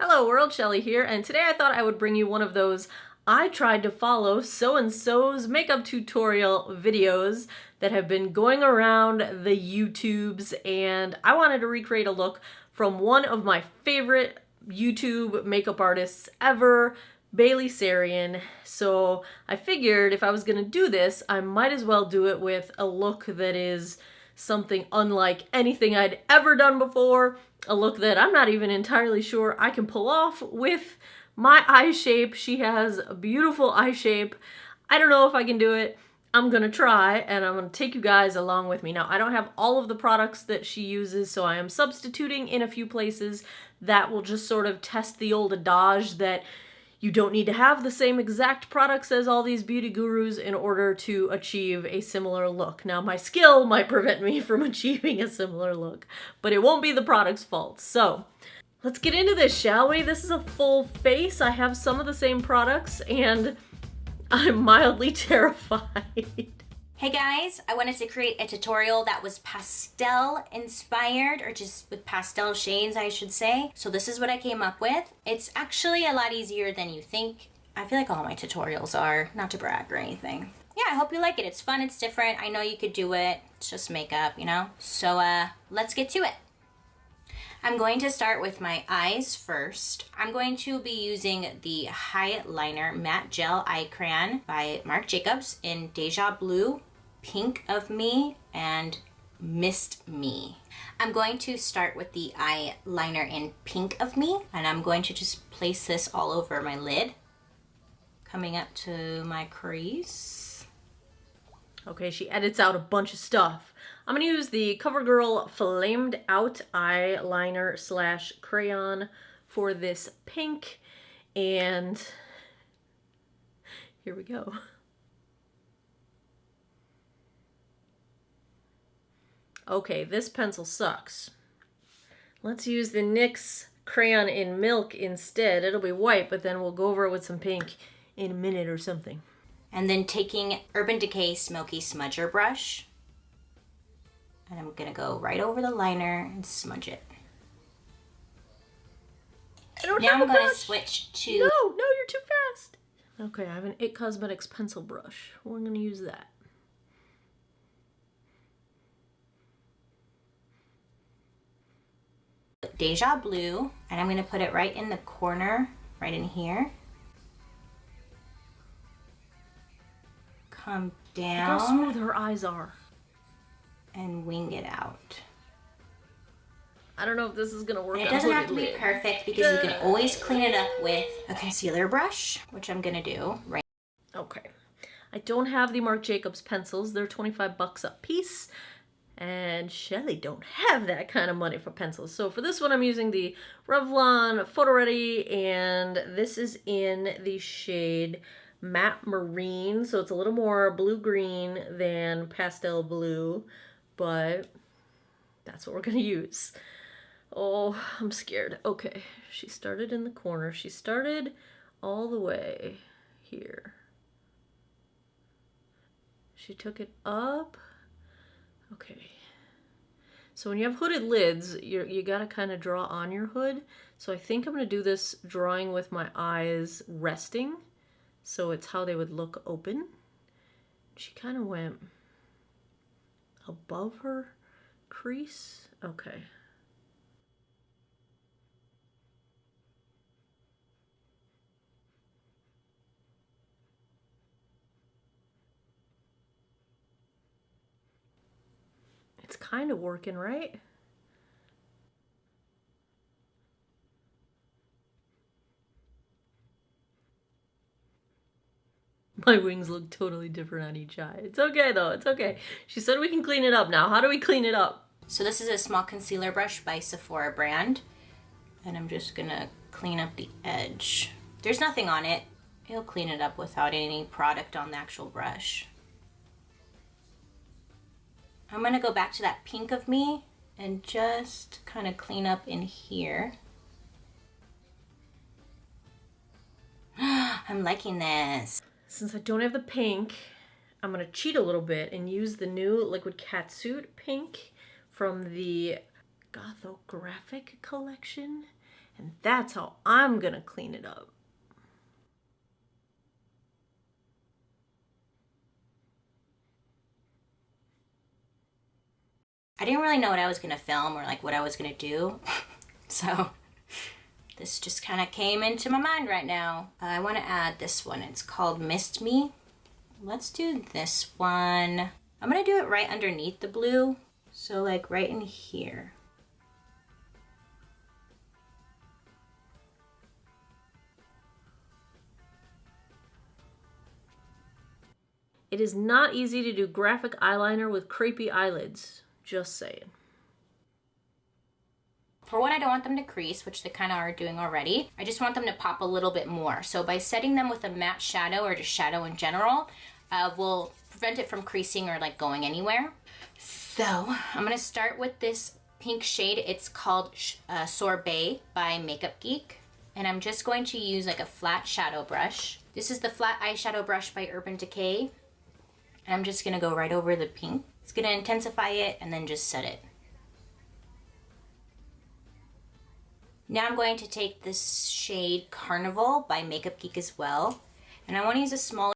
Hello world, Shelly here, and today I thought I would bring you one of those I tried to follow so-and-so's makeup tutorial videos that have been going around the YouTubes, and I wanted to recreate a look from one of my favorite YouTube makeup artists ever, Bailey Sarian. So I figured if I was gonna do this, I might as well do it with a look that is something unlike anything I'd ever done before, a look that I'm not even entirely sure I can pull off with my eye shape. She has a beautiful eye shape. I don't know if I can do it. I'm gonna try, and I'm gonna take you guys along with me. Now, I don't have all of the products that she uses, so I am substituting in a few places that will just sort of test the old adage that you don't need to have the same exact products as all these beauty gurus in order to achieve a similar look. Now, my skill might prevent me from achieving a similar look, but it won't be the product's fault. So let's get into this, shall we? This is a full face. I have some of the same products, and I'm mildly terrified. Hey guys, I wanted to create a tutorial that was pastel inspired, or just with pastel shades, I should say. So this is what I came up with. It's actually a lot easier than you think. I feel like all my tutorials are, not to brag or anything. Yeah, I hope you like it. It's fun, it's different. I know you could do it. It's just makeup, you know? So let's get to it. I'm going to start with my eyes first. I'm going to be using the Highliner Matte Gel Eye Crayon by Marc Jacobs in Deja Blue, Pink of Me, and Mist Me. I'm going to start with the eyeliner in Pink of Me, and I'm going to just place this all over my lid, coming up to my crease. Okay, she edits out a bunch of stuff. I'm gonna use the CoverGirl Flamed Out eyeliner slash crayon for this pink, and here we go. Okay, this pencil sucks. Let's use the NYX crayon in Milk instead. It'll be white, but then we'll go over it with some pink in a minute or something. And then taking Urban Decay Smoky Smudger brush, and I'm gonna go right over the liner and smudge it. Now I'm gonna switch to... No, you're too fast. Okay, I have an IT Cosmetics pencil brush. We're gonna use that. Deja Blue, and I'm gonna put it right in the corner, right in here. Come down. Look how smooth her eyes are. And wing it out. I don't know if this is gonna work. And it doesn't have to be perfect because you can always clean it up with a concealer brush, which I'm gonna do right. Okay. I don't have the Marc Jacobs pencils. They're 25 bucks a piece. And Shelly don't have that kind of money for pencils. So for this one, I'm using the Revlon Photoready, and this is in the shade Matte Marine. So it's a little more blue-green than pastel blue, but that's what we're gonna use. Oh, I'm scared. Okay, she started in the corner. She started all the way here. She took it up. Okay. So when you have hooded lids, you gotta kind of draw on your hood. So I think I'm gonna do this drawing with my eyes resting. So it's how they would look open. She kind of went above her crease. Okay. It's kind of working, right? My wings look totally different on each eye. It's okay though, it's okay. She said we can clean it up now. How do we clean it up? So this is a small concealer brush by Sephora brand. And I'm just gonna clean up the edge. There's nothing on it. It'll clean it up without any product on the actual brush. I'm gonna go back to that Pink of Me and just kind of clean up in here. I'm liking this. Since I don't have the pink, I'm gonna cheat a little bit and use the new Liquid Catsuit pink from the Gothographic collection. And that's how I'm gonna clean it up. I didn't really know what I was gonna film or like what I was gonna do. So this just kind of came into my mind right now. I want to add this one. It's called Mist Me. Let's do this one. I'm gonna do it right underneath the blue. So like right in here. It is not easy to do graphic eyeliner with crepey eyelids. Just saying. For one, I don't want them to crease, which they kind of are doing already. I just want them to pop a little bit more. So by setting them with a matte shadow or just shadow in general, will prevent it from creasing or like going anywhere. So I'm gonna start with this pink shade. It's called Sorbet by Makeup Geek. And I'm just going to use like a flat shadow brush. This is the flat eyeshadow brush by Urban Decay. And I'm just gonna go right over the pink. It's gonna intensify it and then just set it. Now I'm going to take this shade Carnival by Makeup Geek as well. And I want to use a smaller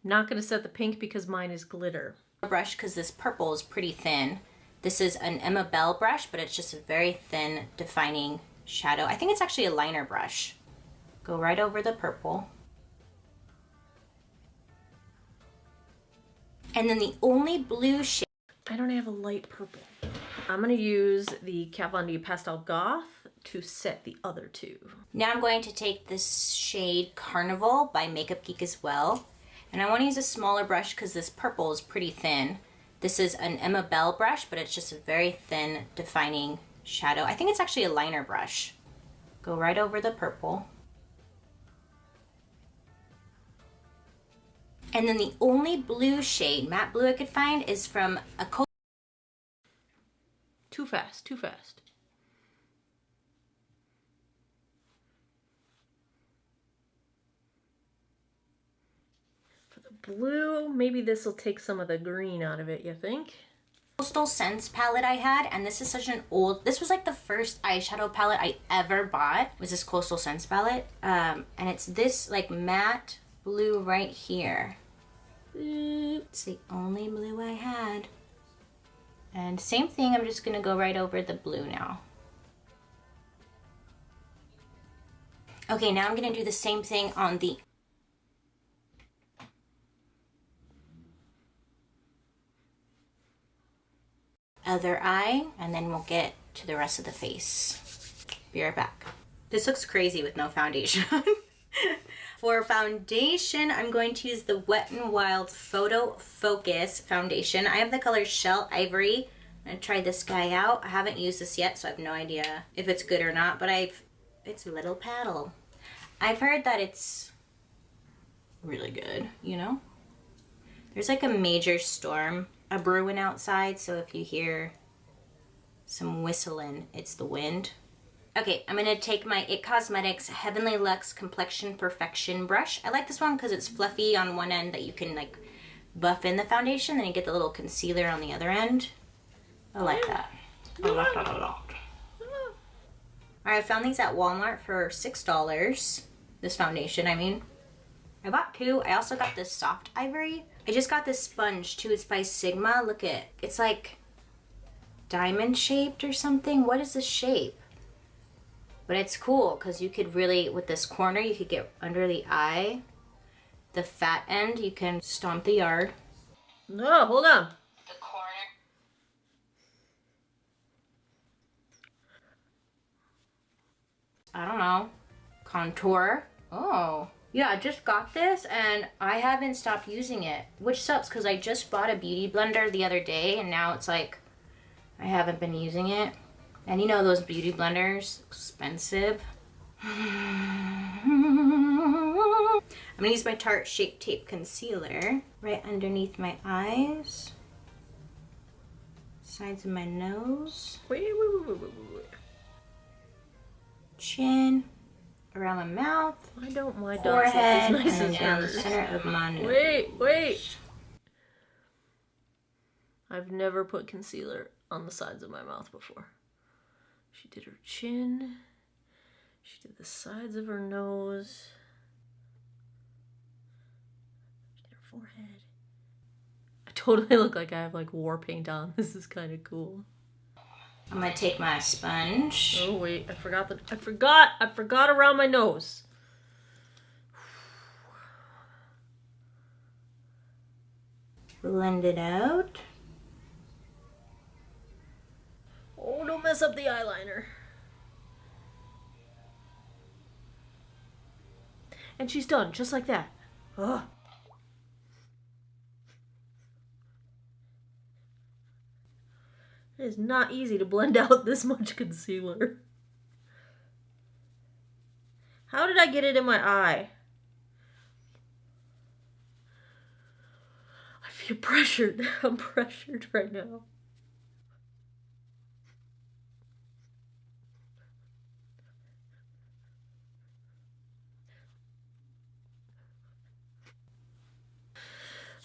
Not gonna set the pink because mine is glitter. brush because this purple is pretty thin. This is an Emma Bell brush, but it's just a very thin defining shadow. I think it's actually a liner brush. Go right over the purple. And then the only blue shade. I don't have a light purple. I'm gonna use the D Pastel Goth to set the other two. Now I'm going to take this shade Carnival by Makeup Geek as well. And I want to use a smaller brush because this purple is pretty thin. This is an Emma Bell brush, but it's just a very thin defining shadow. I think it's actually a liner brush. Go right over the purple. And then the only blue shade, matte blue I could find, is from a Too fast, too fast. For the blue, maybe this will take some of the green out of it, you think? Coastal Scents palette I had, and this is such an old, this was like the first eyeshadow palette I ever bought, was this Coastal Scents palette. And it's this like matte blue right here. It's the only blue I had. And same thing, I'm just gonna go right over the blue now. Okay, now I'm gonna do the same thing on the other eye, and then we'll get to the rest of the face. Be right back. This looks crazy with no foundation. For foundation, I'm going to use the Wet n Wild Photo Focus foundation. I have the color Shell Ivory. I'm gonna try this guy out. I haven't used this yet, so I have no idea if it's good or not, but it's a little paddle. I've heard that it's really good, you know? There's like a major storm a-brewing outside, so if you hear some whistling, it's the wind. Okay, I'm gonna take my IT Cosmetics Heavenly Luxe Complexion Perfection brush. I like this one because it's fluffy on one end that you can like buff in the foundation, then you get the little concealer on the other end. I like that. I like that a lot. Alright, I found these at Walmart for $6. This foundation, I mean. I bought two. I also got this soft ivory. I just got this sponge too. It's by Sigma. Look at it. It's like diamond shaped or something. What is this shape? But it's cool because you could really, with this corner, you could get under the eye. The fat end, you can stomp the yard. No, hold on. The corner. I don't know. Contour. Oh. Yeah, I just got this and I haven't stopped using it, which sucks because I just bought a beauty blender the other day and now it's like I haven't been using it. And you know those beauty blenders, expensive. I'm gonna use my Tarte Shape Tape Concealer right underneath my eyes, sides of my nose, Wait. chin, around my mouth, Why don't my dots forehead, look as nice and as down the yours? center of my nose. Wait. I've never put concealer on the sides of my mouth before. She did her chin. She did the sides of her nose. She did her forehead. I totally look like I have like war paint on. This is kind of cool. I'm gonna take my sponge. Oh wait, I forgot around my nose. Blend it out. Oh, don't mess up the eyeliner. And she's done, just like that. Ugh. It is not easy to blend out this much concealer. How did I get it in my eye? I feel pressured. I'm pressured right now.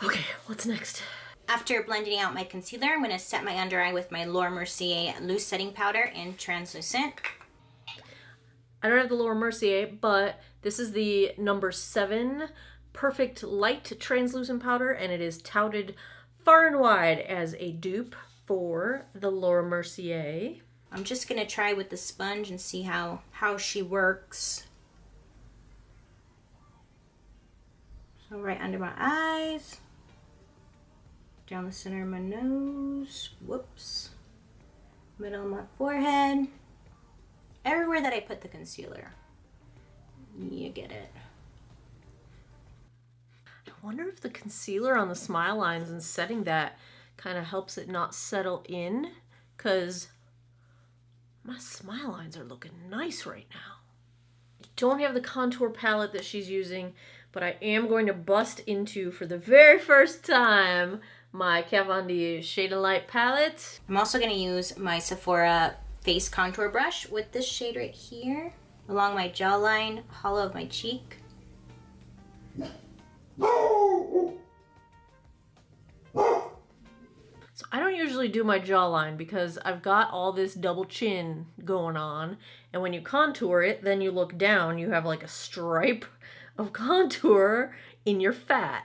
Okay, what's next? After blending out my concealer, I'm going to set my under eye with my Laura Mercier loose setting powder in translucent. I don't have the Laura Mercier, but this is the number 7 Perfect Light Translucent Powder, and it is touted far and wide as a dupe for the Laura Mercier. I'm just going to try with the sponge and see how she works. So right under my eyes. Down the center of my nose, whoops, middle of my forehead, everywhere that I put the concealer. You get it. I wonder if the concealer on the smile lines and setting that kind of helps it not settle in, because my smile lines are looking nice right now. I don't have the contour palette that she's using, but I am going to bust into, for the very first time, my Kat Von D Shade of Light palette. I'm also going to use my Sephora face contour brush with this shade right here, along my jawline, hollow of my cheek. So I don't usually do my jawline because I've got all this double chin going on, and when you contour it, then you look down, you have like a stripe of contour in your fat.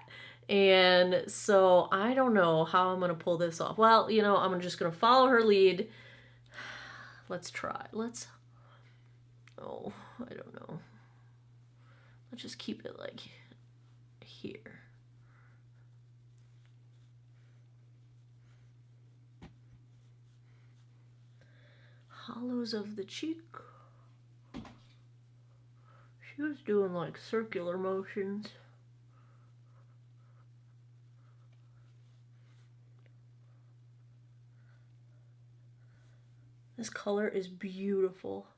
And so I don't know how I'm going to pull this off. Well, you know, I'm just going to follow her lead. Let's try. Oh, I don't know. Let's just keep it like here. Hollows of the cheek. She was doing like circular motions. This color is beautiful.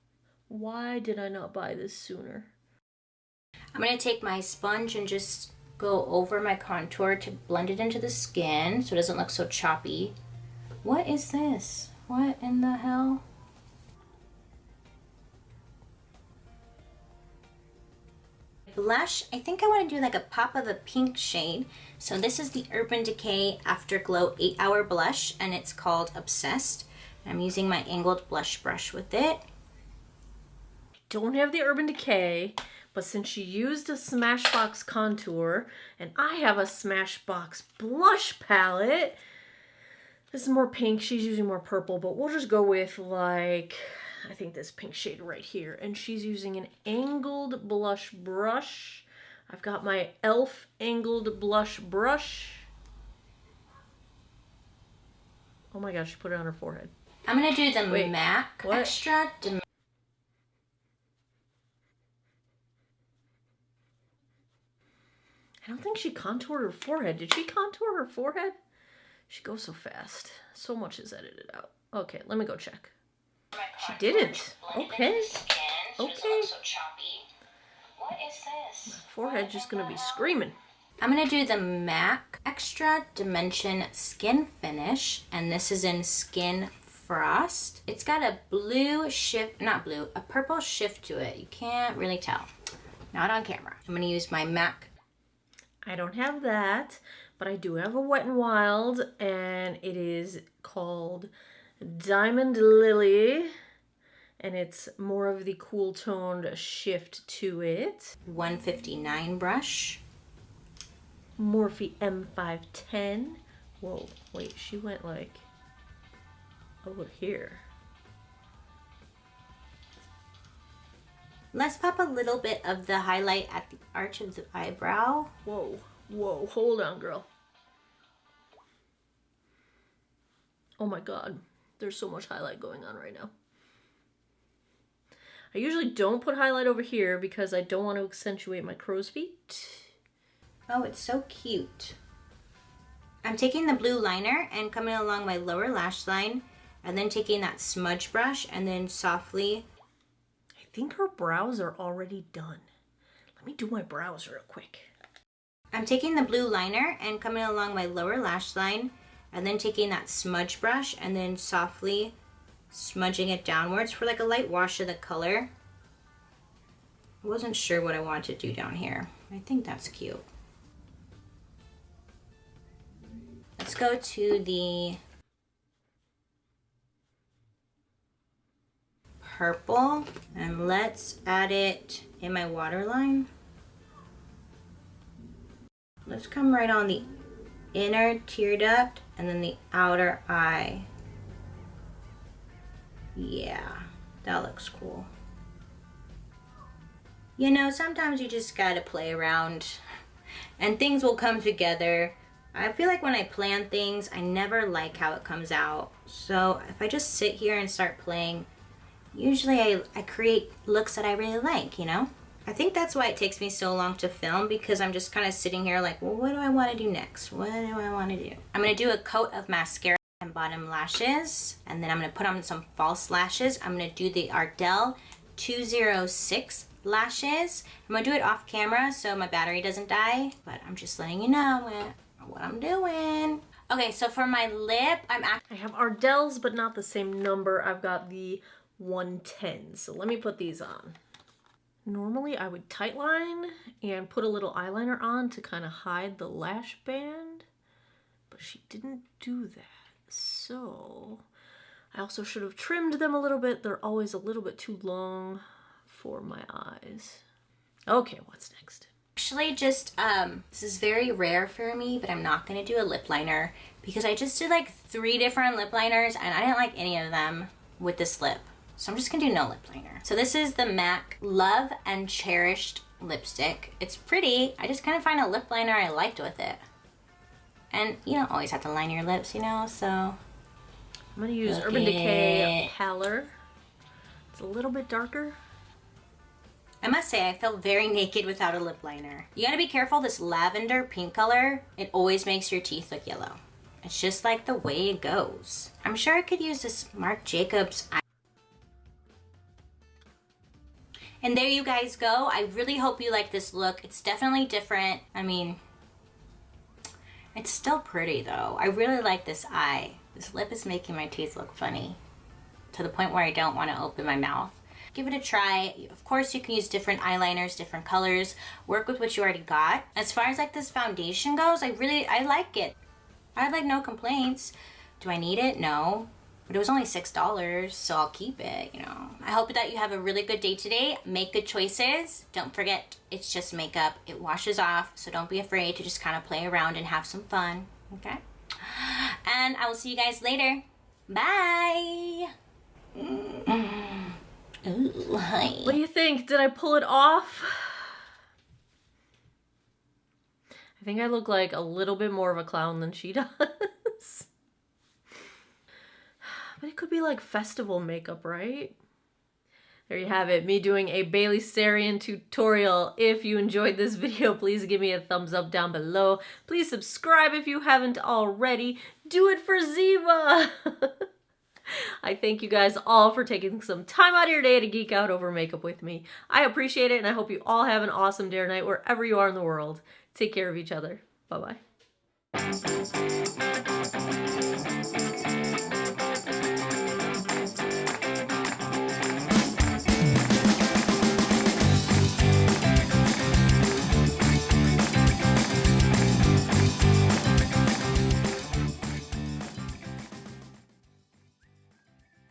Why did I not buy this sooner? I'm going to take my sponge and just go over my contour to blend it into the skin so it doesn't look so choppy. What is this? What in the hell? Blush, I think I want to do like a pop of a pink shade. So this is the Urban Decay Afterglow 8-Hour Blush, and it's called Obsessed. I'm using my angled blush brush with it. Don't have the Urban Decay, but since she used a Smashbox contour and I have a Smashbox blush palette, this is more pink, she's using more purple, but we'll just go with like, I think this pink shade right here, and she's using an angled blush brush. I've got my e.l.f. angled blush brush. Oh my gosh, she put it on her forehead. I'm going to do the MAC what? Extra. I don't think she contoured her forehead. Did she contour her forehead? She goes so fast. So much is edited out. Okay, let me go check. She didn't. Okay. Okay. What is this? My forehead's just gonna be screaming. I'm going to do the MAC Extra Dimension Skin Finish, and this is in Skin Frost. It's got a blue shift, not blue, a purple shift to it. You can't really tell. Not on camera. I'm going to use my MAC. I don't have that, but I do have a Wet n Wild, and it is called Diamond Lily, And it's more of the cool toned shift to it. 159 brush. Morphe M510. Whoa, wait, she went like over here. Let's pop a little bit of the highlight at the arch of the eyebrow. Whoa, whoa, hold on, girl. Oh my god, there's so much highlight going on right now. I usually don't put highlight over here because I don't want to accentuate my crow's feet. Oh, it's so cute. I'm taking the blue liner and coming along my lower lash line and then taking that smudge brush and then softly. I think her brows are already done. Let me do my brows real quick. I'm taking the blue liner and coming along my lower lash line and then taking that smudge brush and then softly smudging it downwards for like a light wash of the color. I wasn't sure what I wanted to do down here. I think that's cute. Let's go to the purple and let's add it in my waterline. Let's come right on the inner tear duct and then the outer eye. Yeah, that looks cool. You know, sometimes you just gotta play around and things will come together. I feel like when I plan things, I never like how it comes out. So if I just sit here and start playing, usually I create looks that I really like, you know? I think that's why it takes me so long to film, because I'm just kind of sitting here like, well, what do I want to do next? What do I want to do? I'm going to do a coat of mascara and bottom lashes, and then I'm going to put on some false lashes. I'm going to do the Ardell 206 lashes. I'm going to do it off camera so my battery doesn't die, but I'm just letting you know what I'm doing. Okay, so for my lip, I have Ardell's, but not the same number. I've got the 110, so let me put these on. Normally I would tightline and put a little eyeliner on to kind of hide the lash band, but she didn't do that. So I also should have trimmed them a little bit. They're always a little bit too long for my eyes. Okay, what's next? Actually just, this is very rare for me, but I'm not going to do a lip liner because I just did like 3 different lip liners and I didn't like any of them with this lip. So I'm just gonna do no lip liner. So this is the MAC Love and Cherished lipstick. It's pretty. I just kind of find a lip liner I liked with it. And you don't always have to line your lips, you know, so. I'm gonna use Urban Decay Pallor. It's a little bit darker. I must say, I felt very naked without a lip liner. You gotta be careful, this lavender pink color, it always makes your teeth look yellow. It's just like the way it goes. I'm sure I could use this Marc Jacobs eye. And there you guys go. I really hope you like this look. It's definitely different. I mean, it's still pretty though. I really like this eye. This lip is making my teeth look funny to the point where I don't want to open my mouth. Give it a try. Of course, you can use different eyeliners, different colors. Work with what you already got. As far as like this foundation goes, I like it. I have like no complaints. Do I need it? No. But it was only $6, so I'll keep it, you know. I hope that you have a really good day today. Make good choices. Don't forget, it's just makeup. It washes off, so don't be afraid to just kind of play around and have some fun, okay? And I will see you guys later. Bye! Ooh, hi. What do you think? Did I pull it off? I think I look like a little bit more of a clown than she does. But it could be like festival makeup, right? There you have it, me doing a Bailey Sarian tutorial. If you enjoyed this video, please give me a thumbs up down below. Please subscribe if you haven't already. Do it for Ziva! I thank you guys all for taking some time out of your day to geek out over makeup with me. I appreciate it, and I hope you all have an awesome day or night wherever you are in the world. Take care of each other. Bye-bye.